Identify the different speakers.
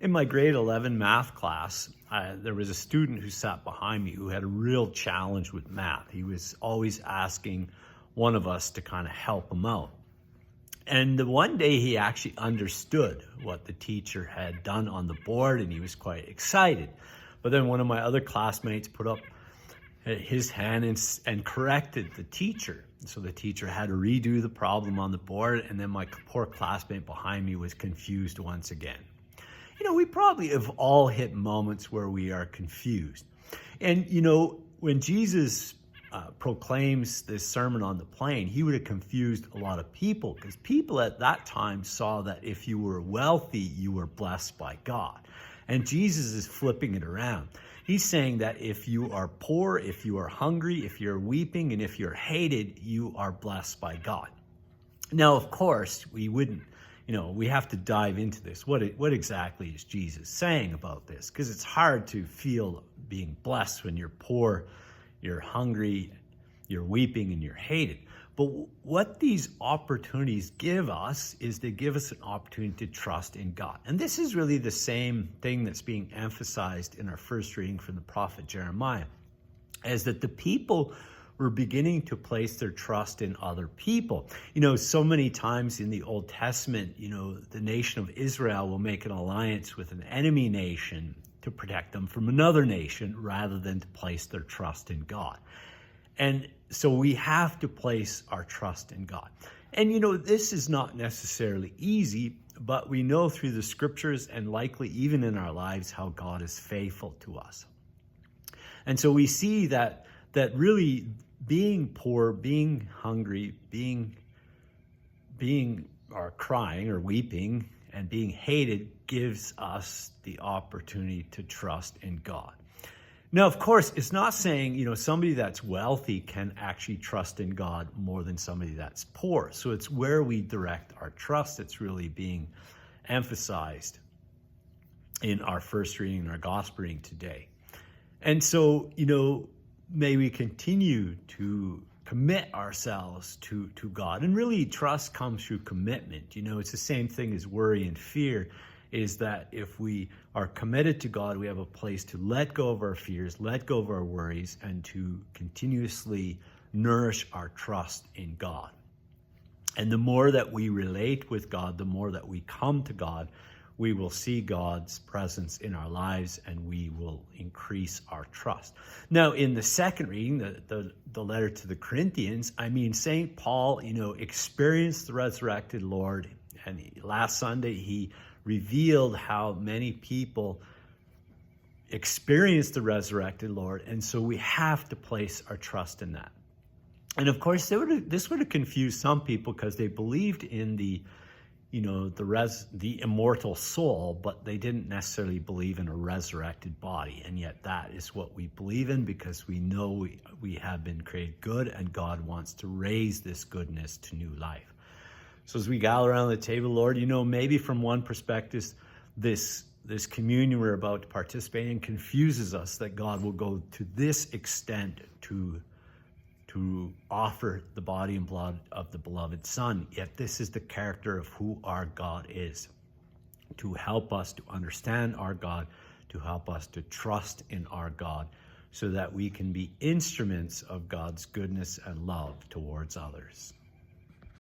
Speaker 1: In my grade 11 math class, there was a student who sat behind me who had a real challenge with math. He was always asking one of us to kind of help him out. And the one day he actually understood what the teacher had done on the board, and he was quite excited. But then one of my other classmates put up his hand and corrected the teacher. So the teacher had to redo the problem on the board, and then my poor classmate behind me was confused once again. You know, we probably have all hit moments where we are confused. And, you know, when Jesus proclaims this Sermon on the Plain, he would have confused a lot of people, because people at that time saw that if you were wealthy, you were blessed by God. And Jesus is flipping it around. He's saying that if you are poor, if you are hungry, if you're weeping, and if you're hated, you are blessed by God. Now, of course, we wouldn't, you know, we have to dive into this. What exactly is Jesus saying about this? Because it's hard to feel being blessed when you're poor, you're hungry, you're weeping, and you're hated. But what these opportunities give us is they give us an opportunity to trust in God. And this is really the same thing that's being emphasized in our first reading from the prophet Jeremiah, is that the people were beginning to place their trust in other people. You know, so many times in the Old Testament, you know, the nation of Israel will make an alliance with an enemy nation to protect them from another nation rather than to place their trust in God. And so we have to place our trust in God. And, you know, this is not necessarily easy, but we know through the scriptures and likely even in our lives how God is faithful to us. And so we see that really being poor, being hungry, being or crying or weeping and being hated gives us the opportunity to trust in God. Now, of course, it's not saying, you know, somebody that's wealthy can actually trust in God more than somebody that's poor. So it's where we direct our trust that's really being emphasized in our first reading, our gospel reading today. And so, you know, may we continue to commit ourselves to God. And really, trust comes through commitment. You know, it's the same thing as worry and fear, is that if we are committed to God, we have a place to let go of our fears, let go of our worries, and to continuously nourish our trust in God. And the more that we relate with God, the more that we come to God, we will see God's presence in our lives and we will increase our trust. Now, in the second reading, the letter to the Corinthians, I mean, St. Paul, you know, experienced the resurrected Lord. And last Sunday, he revealed how many people experienced the resurrected Lord. And so we have to place our trust in that. And of course, this would have confused some people because they believed in the immortal soul, but they didn't necessarily believe in a resurrected body. And yet that is what we believe in, because we know we have been created good and God wants to raise this goodness to new life. So as we gather around the table, Lord, you know, maybe from one perspective, this communion we're about to participate in confuses us that God will go to this extent to offer the body and blood of the beloved Son. Yet this is the character of who our God is, to help us to understand our God, to help us to trust in our God, so that we can be instruments of God's goodness and love towards others.